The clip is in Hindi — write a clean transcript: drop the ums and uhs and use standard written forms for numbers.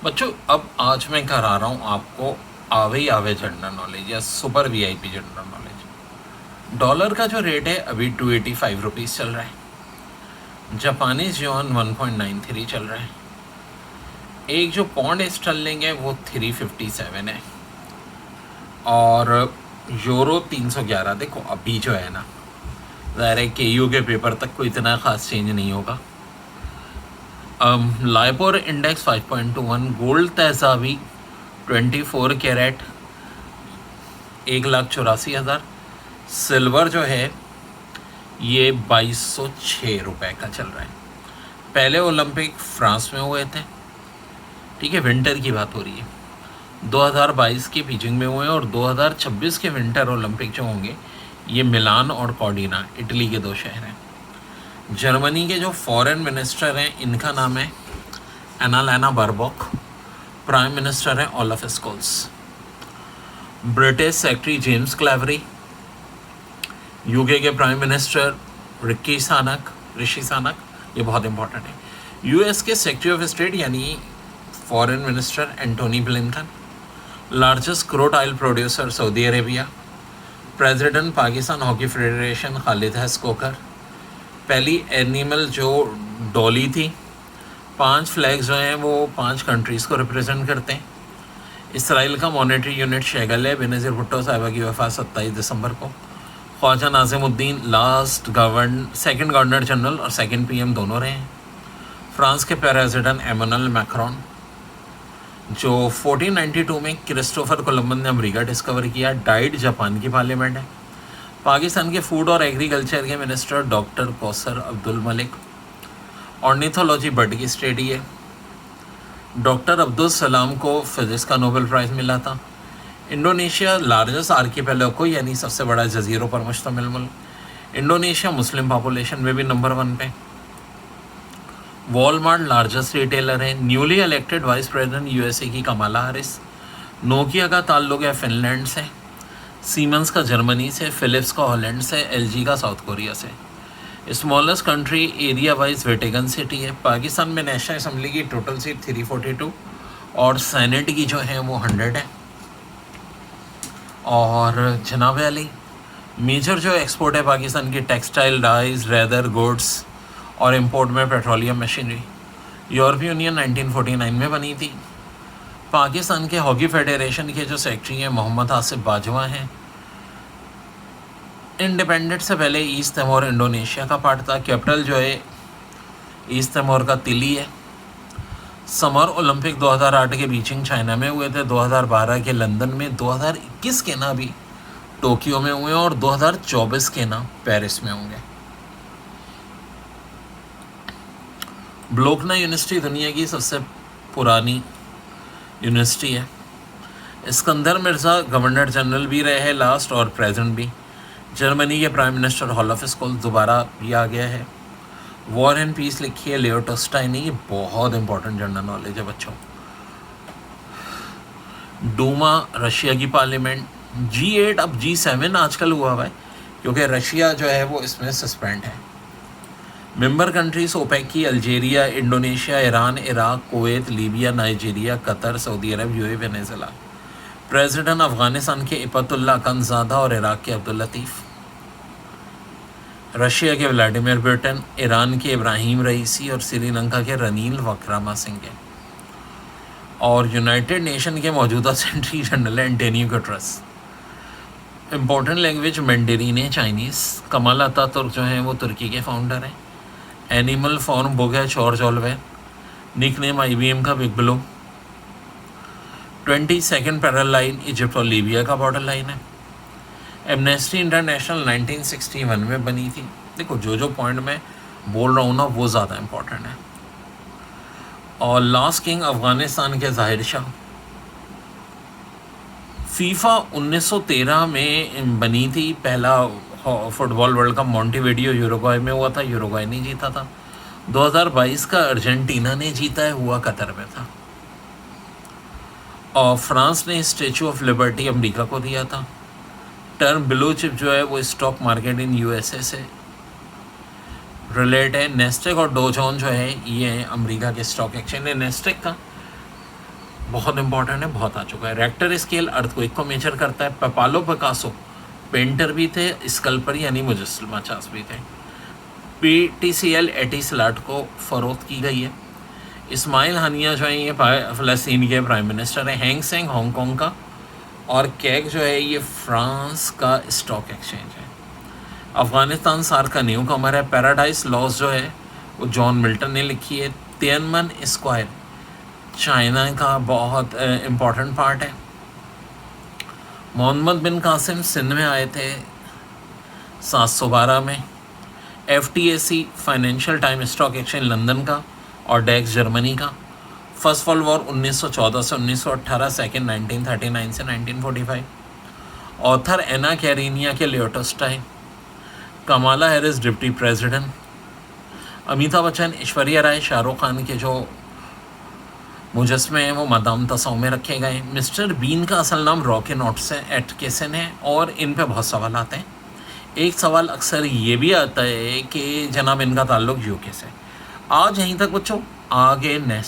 बच्चों अब आज मैं करा रहा हूँ आपको आवे ही आवे जनरल नॉलेज या super VIP general knowledge. Dollar का जो रेट है अभी 285 रुपीज़ चल रहा है। जापानीज युआन 1.93 चल रहा है। एक जो पौंड स्टर्लिंग है वो 357 है और यूरो 311। देखो अभी जो है ना, ज़ाहिर है केयू के पेपर तक कोई इतना ख़ास चेंज नहीं होगा। लाइपोर इंडेक्स 5.21, गोल्ड तहसाबी 24 कैरेट 1,84,000। सिल्वर जो है ये 2,206 रुपये का चल रहा है। पहले ओलंपिक फ्रांस में हुए थे, ठीक है, विंटर की बात हो रही है। 2022 के बीजिंग में हुए हैं और 2026 के विंटर ओलंपिक जो होंगे ये मिलान और कॉर्डिना, इटली के 2 शहर हैं। जर्मनी के जो फॉरेन मिनिस्टर हैं इनका नाम है एनालेना बारबॉक। प्राइम मिनिस्टर हैं Olaf Scholz. British secretary James Cleverly. UK के प्राइम मिनिस्टर ऋषि सानक, ये बहुत इंपॉर्टेंट है। यूएस के सेक्रेटरी ऑफ स्टेट यानी foreign minister Antony Blinken. Largest crude oil producer Saudi Arabia. President Pakistan hockey federation Khalid हस्कोकर। पहली एनिमल जो डॉली थी। 5 फ्लैग्स जो हैं वो 5 कंट्रीज़ को रिप्रेजेंट करते हैं। इसराइल का मॉनेटरी यूनिट शेगल है। बेनज़ीर भुट्टो साहिबा की वफ़ात 27 दिसंबर को। Khwaja Nazimuddin second governor general और सेकंड पीएम दोनों रहे हैं। फ्रांस के प्रेसिडेंट एमानुएल मैक्रोन, जो 1492 में क्रिस्टोफर कोलंबस ने अमेरिका डिस्कवर किया, डाइड जापान की पार्लियामेंट है। पाकिस्तान के फूड और एग्रीकल्चर के minister doctor Kausar Abdul Malik. Ornithology bird की स्टडी है। डॉक्टर अब्दुल सलाम को फिजिक्स का नोबेल प्राइज़ मिला था। इंडोनेशिया लार्जेस्ट आर्कीपेलागो यानी सबसे बड़ा जजीरों पर मुश्तमिल मुल्क। इंडोनेशिया मुस्लिम पॉपुलेशन में भी नंबर 1 पे। वॉलमार्ट लार्जेस्ट रिटेलर है। Newly elected vice president USA की कमाला हैरिस। नोकिया का ताल्लुक है फिनलैंड से। सीमेंस का जर्मनी से। फिलिप्स का हॉलैंड से। एलजी का साउथ कोरिया से। Smallest country area wise Vatican city है। पाकिस्तान में नेशनल असम्बली की टोटल सीट 342 और सेनेट की जो है वो 100 है। और जनाब अली, मेजर जो एक्सपोर्ट है पाकिस्तान की टेक्सटाइल, डाइज, लेदर गुड्स और इंपोर्ट में पेट्रोलियम मशीनरी। यूरोपीय यूनियन 1949 में बनी थी। पाकिस्तान के हॉकी फेडरेशन के जो सेक्रेटरी हैं मोहम्मद आसिफ बाजवा हैं। इंडिपेंडेंट से पहले ईस्ट तिमोर इंडोनेशिया का पार्ट था। कैपिटल जो है ईस्ट तिमोर का तिली है। समर ओलंपिक 2008 के बीजिंग चाइना में हुए थे, 2012 के लंदन में, 2021 के ना भी टोक्यो में हुए और 2024 के ना पेरिस में होंगे। ब्लोकना यूनिवर्सिटी दुनिया की सबसे पुरानी यूनिवर्सिटी है। इस्कंदर मिर्ज़ा गवर्नर जनरल भी रहे हैं लास्ट और प्रेजेंट भी। जर्मनी के प्राइम मिनिस्टर ओलाफ स्कोल्स दोबारा भी आ गया है। वॉर एंड पीस लिखी है लियो टॉल्स्टॉय ने। ये बहुत इंपॉर्टेंट जनरल नॉलेज है बच्चों। डूमा रशिया की पार्लियामेंट। G8 अब G7 आजकल हुआ हुआ है क्योंकि रशिया जो है वो इसमें सस्पेंड है। मेंबर कंट्रीज ओपेक की Algeria, Indonesia, Iran, Iraq, Kuwait, Libya, Nigeria, Qatar, Saudi Arabia, UAE, Venezuela. President Afghanistan के इपतुल्ला अकंज़ादा और इराक के अब्दुल लतीफ़। रशिया के व्लादिमीर पुतिन, ईरान के इब्राहिम रईसी और श्रीलंका के रनील विक्रमसिंघे। और यूनाइटेड नेशन के मौजूदा secretary general Antonio Guterres. Important language Mandarin है, चाइनीज़। कमाल अतातुर्क जो हैं वो तुर्की के फाउंडर हैं। एनिमल फॉर्म बुक है जॉर्ज ऑरवेल। निकनेम IBM का big blue. 22nd parallel line Egypt और लीबिया का बॉर्डर लाइन है। एमनेस्टी इंटरनेशनल 1961 में बनी थी। देखो जो पॉइंट मैं बोल रहा हूँ ना वो ज़्यादा इम्पोर्टेंट है। और लास्ट किंग अफ़गानिस्तान के ज़ाहिर शाह। फीफा 1913 में बनी थी। पहला फुटबॉल वर्ल्ड कप मॉन्टेविडियो यूरुग्वाई में हुआ था, यूरुग्वाई ने जीता था। 2022 का अर्जेंटीना ने जीता है, हुआ कतर में था। और फ्रांस ने स्टैचू ऑफ लिबर्टी अमेरिका को दिया था। टर्म ब्लू चिप जो है वो स्टॉक मार्केट इन यूएसए से रिलेट है। नेस्टेक और डो जोन्स जो है ये अमेरिका के स्टॉक एक्सचेंज है। नेस्टेक का बहुत इंपॉर्टेंट है, बहुत आ चुका है। रेक्टर स्केल अर्थक्वेक को मेजर करता है। पाब्लो पिकासो पेंटर भी थे, स्कल्पर यानी मुजस्समा चास भी थे। PTCL एटिसलाट को फरोख्त की गई है। इस्माइल हानिया जो है ये फ़लस्तीन के प्राइम मिनिस्टर हैं। हैंग सेंग हांगकांग का, और कैग जो है ये फ्रांस का स्टॉक एक्सचेंज है। अफ़गानिस्तान सार्क का न्यू कमर है। पैराडाइज लॉस जो है वो जॉन मिल्टन ने लिखी है। तियानमन स्क्वायर चाइना का बहुत इम्पॉर्टेंट पार्ट है। मोहम्मद बिन कासिम सिंध में आए थे 712 में। FTSE financial time stock exchange London का और डेक्स जर्मनी का। फर्स्ट वर्ल्ड वॉर 1914 से 1918, सेकेंड 1939 से 1945। ऑथर एना कैरिनिया के Leo Tolstoy. Kamala Harris deputy president. Amitabh Bachchan, Aishwarya Rai, Shahrukh Khan के जो मुजस्मे हैं वो मादाम तसाउ में रखे गए। मिस्टर बीन का असल नाम रॉकिन एटकेसन है, और इन पे बहुत सवाल आते हैं। एक सवाल अक्सर ये भी आता है कि जनाब इनका ताल्लुक यूके से। आज यहीं तक बच्चों, आगे नेक्स्ट